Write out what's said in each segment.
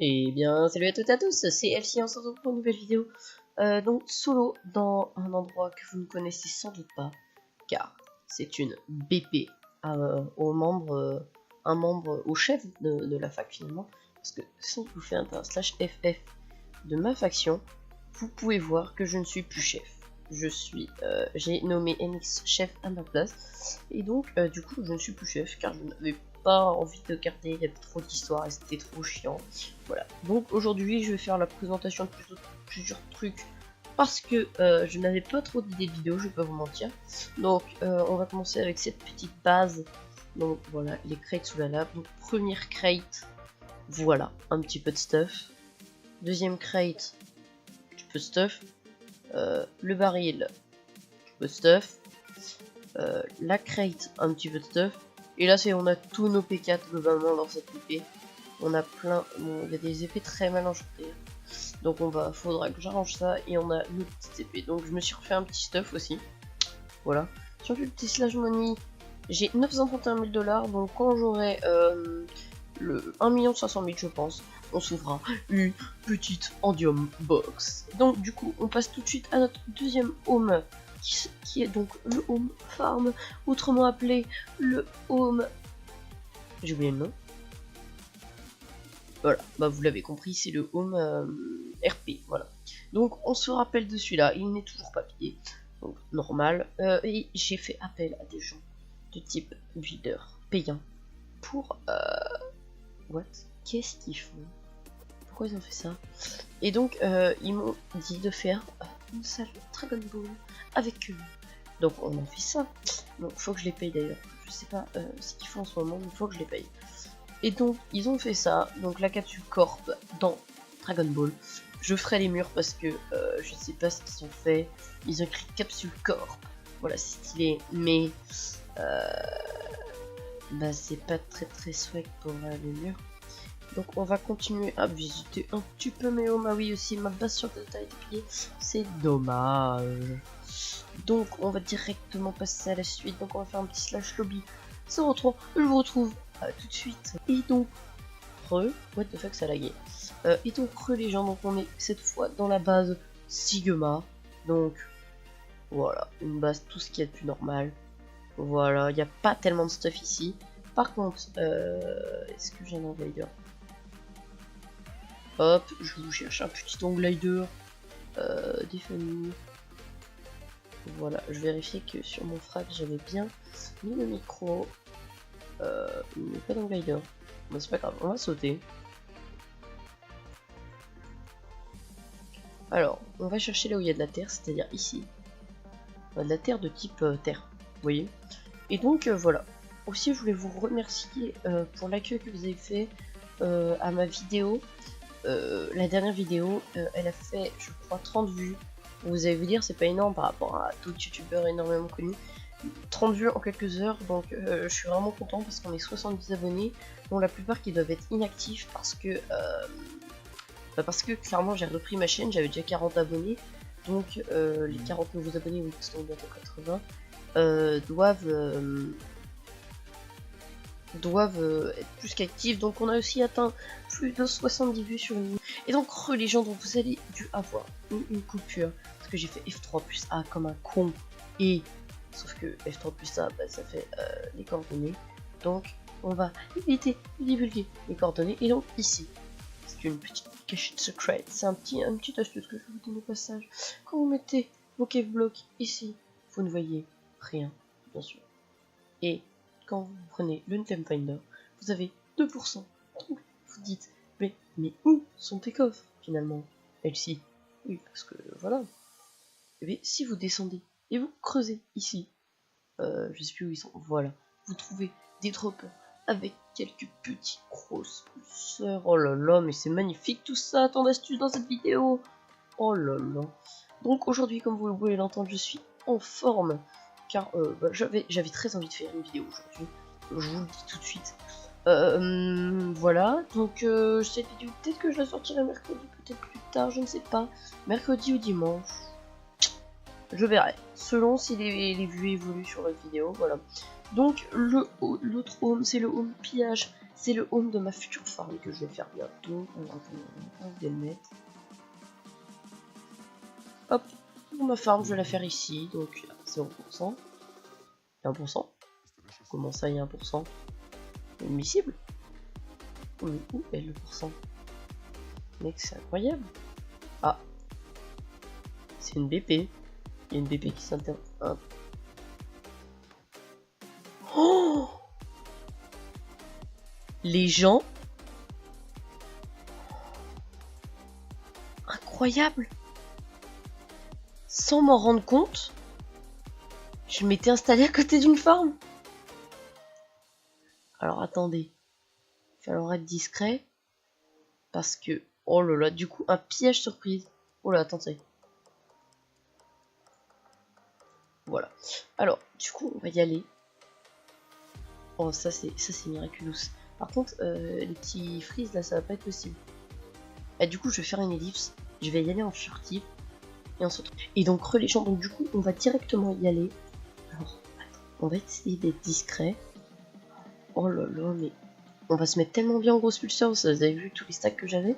Et bien, salut à toutes et à tous, c'est Elsie, on se retrouve pour une nouvelle vidéo. Donc, solo dans un endroit que vous ne connaissez sans doute pas, car c'est une BP un membre, au chef de la fac finalement. Parce que si vous faites un /ff de ma faction, vous pouvez voir que je ne suis plus chef. J'ai nommé NX chef à ma place, et donc du coup je ne suis plus chef car je n'avais pas envie de garder, il y avait trop d'histoires et c'était trop chiant. Voilà, donc aujourd'hui je vais faire la présentation de plusieurs trucs parce que je n'avais pas trop d'idées de vidéos, je vais pas vous mentir. Donc on va commencer avec cette petite base. Donc voilà, les crates sous la lave. Donc première crate, voilà, un petit peu de stuff. Deuxième crate, un petit peu de stuff. Le baril, un petit peu de stuff. La crate, un petit peu de stuff. Et là, on a tous nos P4 globalement dans cette épée. On a plein, bon, il y a des épées très mal enchantées. Donc faudra que j'arrange ça. Et on a nos petites épées. Donc je me suis refait un petit stuff aussi. Voilà. Sur le petit slash money, j'ai 931 000 $. Donc quand j'aurai le 1 500 000 je pense, on s'ouvrira une petite Endium box. Donc du coup, on passe tout de suite à notre deuxième home. Qui est donc le home farm, autrement appelé le home... J'ai oublié le nom. Voilà, bah vous l'avez compris, c'est le home RP, voilà. Donc on se rappelle de celui-là, il n'est toujours pas payé, donc normal. Et j'ai fait appel à des gens de type builder payant pour... What? Qu'est-ce qu'ils font? Pourquoi ils ont fait ça? Et donc ils m'ont dit de faire une salle Dragon Ball avec eux. Donc on a fait ça. Donc faut que je les paye d'ailleurs. Je sais pas ce qu'ils font en ce moment, mais il faut que je les paye. Et donc ils ont fait ça. Donc la capsule Corp dans Dragon Ball. Je ferai les murs parce que je sais pas ce qu'ils ont fait. Ils ont écrit capsule Corp. Voilà, c'est stylé. Mais bah c'est pas très swag pour les murs. Donc on va continuer à visiter un petit peu mes homes. Ah oui, aussi ma base sur Delta a été pillée, c'est dommage. Donc on va directement passer à la suite. Donc on va faire un petit slash lobby 03. Je vous retrouve tout de suite. Et donc what the fuck, ça lagué. Et donc les gens, donc on est cette fois dans la base Sigma. Donc voilà, une base tout ce qu'il y a de plus normal. Voilà, il n'y a pas tellement de stuff ici. Par contre, est-ce que j'ai un glider? Hop, je vous cherche un petit glider des familles. Voilà, je vérifie que sur mon frag j'avais bien mis le micro. Il n'y a pas d'glider. Bon, c'est pas grave, on va sauter. Alors, on va chercher là où il y a de la terre, c'est-à-dire ici. De la terre de type terre, vous voyez. Et donc voilà. Aussi, je voulais vous remercier pour l'accueil que vous avez fait à ma vidéo. La dernière vidéo, elle a fait, je crois, 30 vues. Vous allez vous dire, c'est pas énorme par rapport à d'autres youtubeurs énormément connus. 30 vues en quelques heures, donc je suis vraiment content parce qu'on est 70 abonnés, dont la plupart qui doivent être inactifs parce que clairement j'ai repris ma chaîne, j'avais déjà 40 abonnés, donc les 40 nouveaux abonnés, oui, qui sont bientôt 80, doivent être plus qu'actifs. Donc on a aussi atteint plus de 70 vues sur une... Et donc les gens, dont vous allez dû avoir une coupure parce que j'ai fait F3 plus A comme un con, et sauf que F3 plus A, bah, ça fait les coordonnées. Donc on va éviter de divulguer les coordonnées. Et donc ici, c'est une petite cachette secrète, c'est un petit astuce que je vais vous donner au passage. Quand vous mettez vos cave blocks ici, vous ne voyez rien, bien sûr. Et quand vous prenez le Item Finder, vous avez 2%. Donc vous dites, mais où sont tes coffres finalement, Elsie? Oui, parce que voilà. Et bien, si vous descendez et vous creusez ici, je sais plus où ils sont, voilà, vous trouvez des droppers avec quelques petits grosses pousseurs. Oh là là, mais c'est magnifique tout ça, tant d'astuces dans cette vidéo. Oh là là. Donc aujourd'hui, comme vous pouvez l'entendre, je suis en forme. Car j'avais très envie de faire une vidéo aujourd'hui, je vous le dis tout de suite. Voilà, donc cette vidéo, peut-être que je la sortirai mercredi, peut-être plus tard, je ne sais pas. Mercredi ou dimanche, je verrai, selon si les vues évoluent sur votre vidéo, voilà. Donc l'autre home, c'est le home pillage C'est le home de ma future farm que je vais faire bientôt. Alors attendez, on va le mettre. Hop, pour ma farm, je vais la faire ici. Donc 0%. 1%. Comment ça, il y a 1%? Admissible? Où est le pourcent? Mec, c'est incroyable. Ah, c'est une BP. Il y a une BP qui s'intéresse. Oh, les gens. Incroyable. Sans m'en rendre compte, je m'étais installé à côté d'une farm. Alors attendez. Il va falloir être discret. Parce que... Oh là là, du coup, un piège surprise. Oh là, attendez. Voilà. Alors, du coup, on va y aller. Oh, ça c'est miraculous. Par contre, les petits freeze là, ça va pas être possible. Et du coup, je vais faire une ellipse. Je vais y aller en furtif. Et on se retrouve. Et donc, les gens, donc du coup, on va directement y aller. Alors, attends, on va essayer d'être discret. Oh là là, mais on va se mettre tellement bien en gros pulseur. Vous avez vu tous les stacks que j'avais.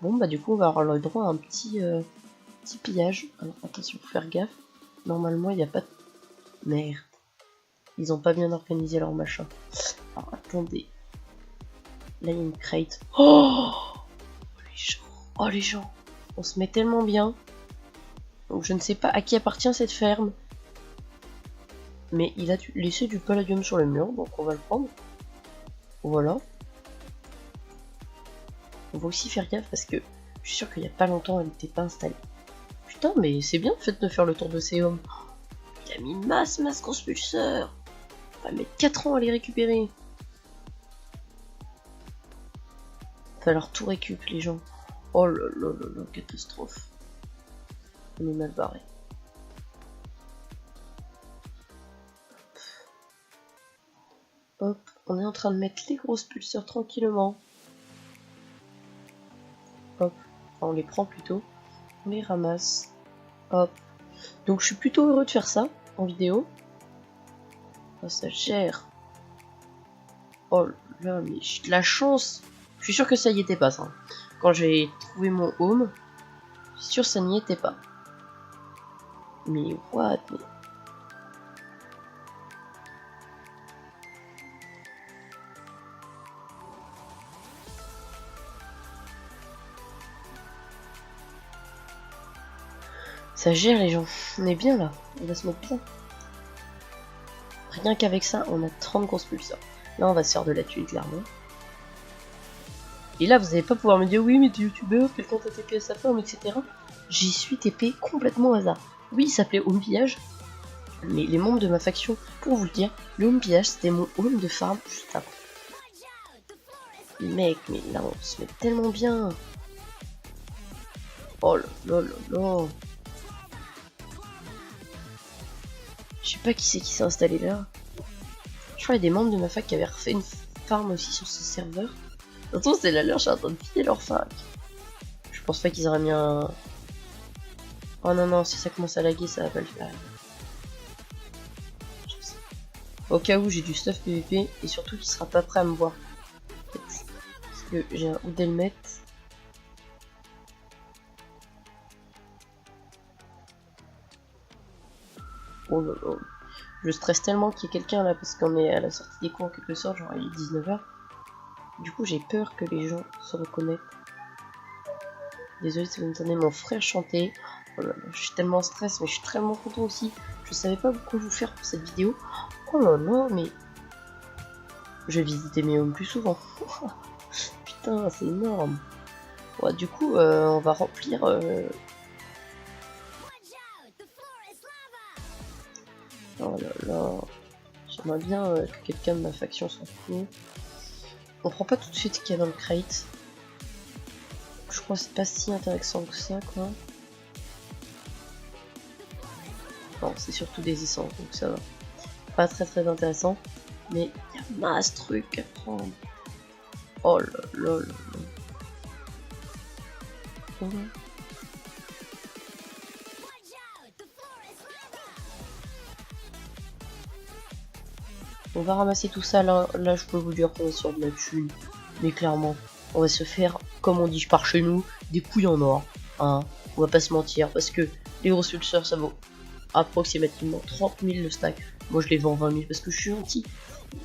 Bon, bah du coup, on va avoir le droit à un petit pillage. Alors, attention, faut faire gaffe. Normalement, il n'y a pas de... Merde. Ils ont pas bien organisé leur machin. Alors, attendez. Là, il y a une crate. Oh, les gens. Oh, les gens. On se met tellement bien. Donc, je ne sais pas à qui appartient cette ferme. Mais il a laissé du palladium sur le mur. Donc, on va le prendre. Voilà. On va aussi faire gaffe parce que je suis sûr qu'il n'y a pas longtemps, elle n'était pas installée. Putain, mais c'est bien le fait de faire le tour de ces hommes. Il a mis masse conspulseur. On va mettre 4 ans à les récupérer. Il va falloir tout récup, les gens. Oh là là là là, catastrophe. On est mal barré. Hop, on est en train de mettre les grosses pulseurs tranquillement. Hop, enfin, on les prend plutôt. On les ramasse. Hop. Donc je suis plutôt heureux de faire ça en vidéo. Oh, ça gère. Oh là, mais j'ai de la chance. Je suis sûr que ça y était pas, ça. Quand j'ai trouvé mon home, je suis sûr que ça n'y était pas. Mais what? Mais... ça gère, les gens. On est bien là. On va se mettre bien. Rien qu'avec ça, on a 30 grosses pulseurs. Là, on va se faire de la thune, clairement. Et là, vous n'allez pas pouvoir me dire oui, mais t'es youtubeur, quelqu'un t'a TP à sa forme, etc. J'y suis TP complètement au hasard. Oui, il s'appelait Home Pillage. Mais les membres de ma faction, pour vous le dire, le Home Pillage, c'était mon home de farm juste avant. Mec, mais là, on se met tellement bien. Oh là là là là. Je sais pas qui c'est qui s'est installé là. Je crois qu'il y a des membres de ma fac qui avaient refait une farm aussi sur ce serveur. Attends, c'est la leur, je suis en train de piller leur fac. Je pense pas qu'ils auraient mis un... Oh non, non, si ça commence à laguer, ça va pas le faire. Au cas où j'ai du stuff PVP et surtout qu'il sera pas prêt à me voir. Parce que j'ai un Oudelmet. Oh là là. Je stresse tellement qu'il y ait quelqu'un là parce qu'on est à la sortie des cours en quelque sorte, genre il est 19h. Du coup j'ai peur que les gens se reconnectent. Désolé si vous entendez mon frère chanter. Oh là là, je suis tellement en stress mais je suis tellement content aussi. Je savais pas quoi vous faire pour cette vidéo. Oh là là, mais... Je vais visiter mes homes plus souvent. Putain, c'est énorme. Ouais, du coup, on va remplir... Oh là là. J'aimerais bien que quelqu'un de ma faction s'en fout. On prend pas tout de suite ce qu'il y a dans le crate. Je crois que c'est pas si intéressant que ça, quoi. Non, c'est surtout des essences, donc ça va. Pas très intéressant. Mais il y a masse trucs à prendre. Oh là là là là. Oh là. On va ramasser tout ça là. Là, je peux vous dire qu'on est sur de la thune. Mais clairement, on va se faire, comme on dit par chez nous, des couilles en or. Hein. On va pas se mentir. Parce que les gros pulseurs, ça vaut approximativement 30 000 le stack. Moi, je les vends 20 000 parce que je suis gentil.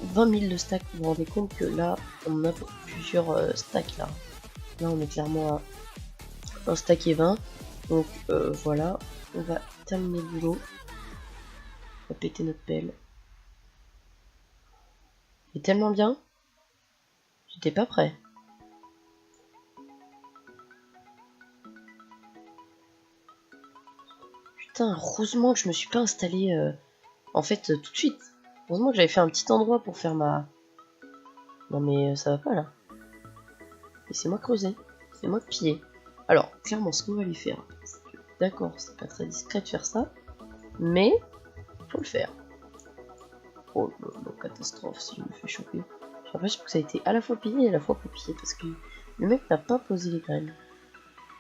20 000 le stack. Vous vous rendez compte que là, on a plusieurs stacks là. Là, on est clairement à un stack et 20. Donc voilà. On va terminer le boulot. On va péter notre pelle. C'est tellement bien. J'étais pas prêt. Putain, heureusement que je me suis pas installé en fait tout de suite. Heureusement que j'avais fait un petit endroit pour faire ma... Non mais ça va pas là. Et c'est moi creuser. C'est moi piller. Alors, clairement, ce qu'on va lui faire... D'accord, c'est pas très discret de faire ça. Mais, faut le faire. Oh la catastrophe si je me fais choper. J'ai l'impression que ça a été à la fois pillé et à la fois pas pillé. Parce que le mec n'a pas posé les graines.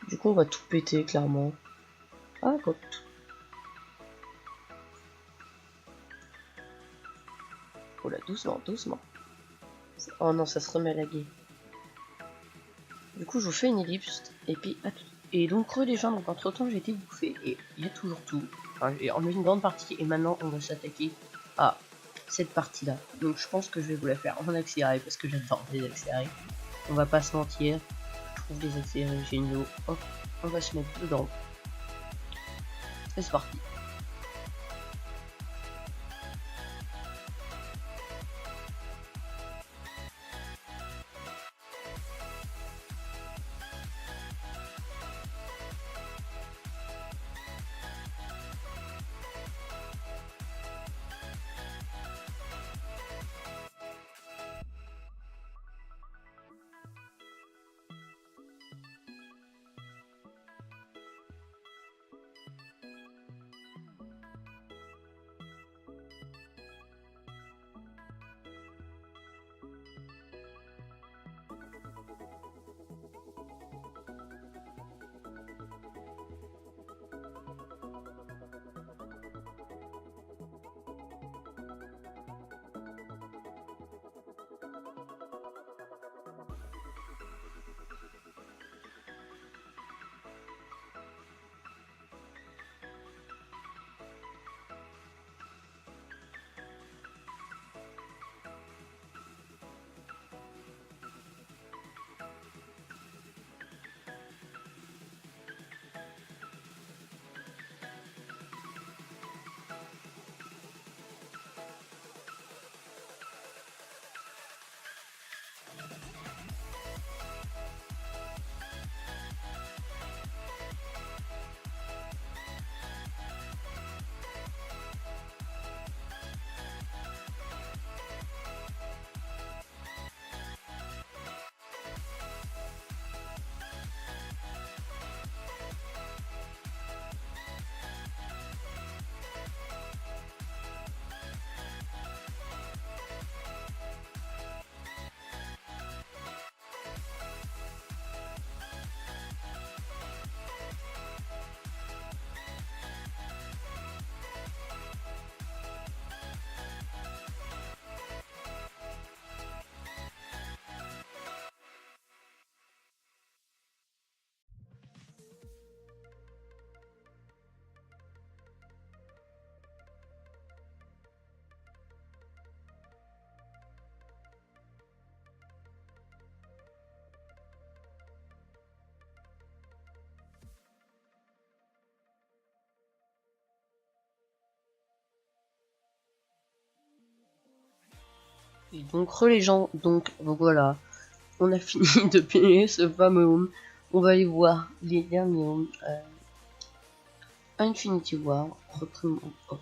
Du coup, on va tout péter, clairement. Ah, quoi. Oh là, doucement, doucement. Oh non, ça se remet à laguer. Du coup, je vous fais une ellipse. Et puis, et donc, creux les gens. Donc, entre temps, j'ai été bouffé. Et il y a toujours tout. Enfin, j'ai enlevé une grande partie. Et maintenant, on va s'attaquer à cette partie-là. Donc, je pense que je vais vous la faire en accéléré. Parce que j'adore les accélérés. On va pas se mentir. Je trouve les accélérés géniaux. Hop, on va se mettre dedans. Et c'est parti. Et donc, les gens, donc voilà, on a fini de payer ce fameux home. On va aller voir les derniers homes. Infinity War, autrement. Oh.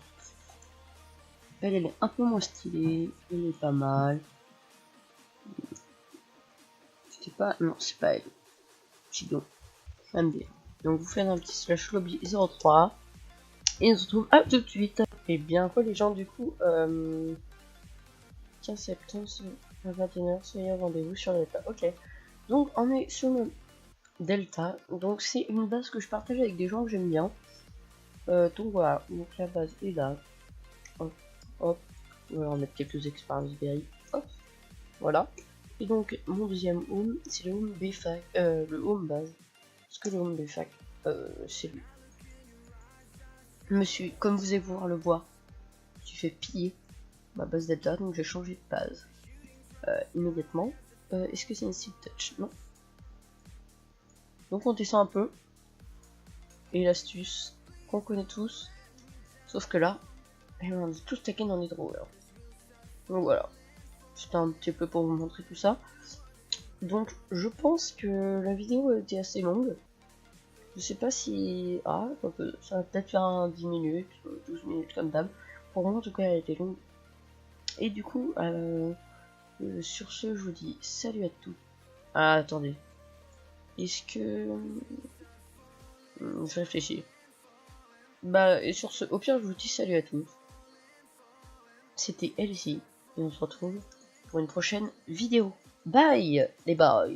Elle est un peu moins stylée, elle est pas mal. C'est pas, non, c'est pas elle. Chido, j'aime bien. Donc, vous faites un petit slash lobby 03. Et on se retrouve à tout de suite. Et bien, quoi, les gens, du coup, 15 septembre à 21h, soyez au rendez-vous sur le Delta. Ok, donc on est sur le Delta. Donc c'est une base que je partage avec des gens que j'aime bien. Donc voilà, donc la base est là. Hop, hop. On va leur mettre quelques expériences berry. Hop, voilà. Et donc, mon deuxième home, c'est le home BFAC, le home base. Parce que le home BFAC, c'est lui. Monsieur, comme vous allez pouvoir le voir, je fais piller ma base data, donc j'ai changé de base immédiatement. Est-ce que c'est une seed touch? Non. Donc on descend un peu. Et l'astuce qu'on connaît tous, sauf que là, on est tous taqués dans l'hydro. Donc voilà, c'était un petit peu pour vous montrer tout ça. Donc je pense que la vidéo a été assez longue. Je sais pas si... Ah, ça va peut-être faire un 10 minutes, 12 minutes comme d'hab. Pour moi en tout cas elle a été longue. Et du coup, sur ce je vous dis salut à tous. Ah attendez. Est-ce que... Je réfléchis. Bah et sur ce, au pire je vous dis salut à tous. C'était Elsie et on se retrouve pour une prochaine vidéo. Bye les boys.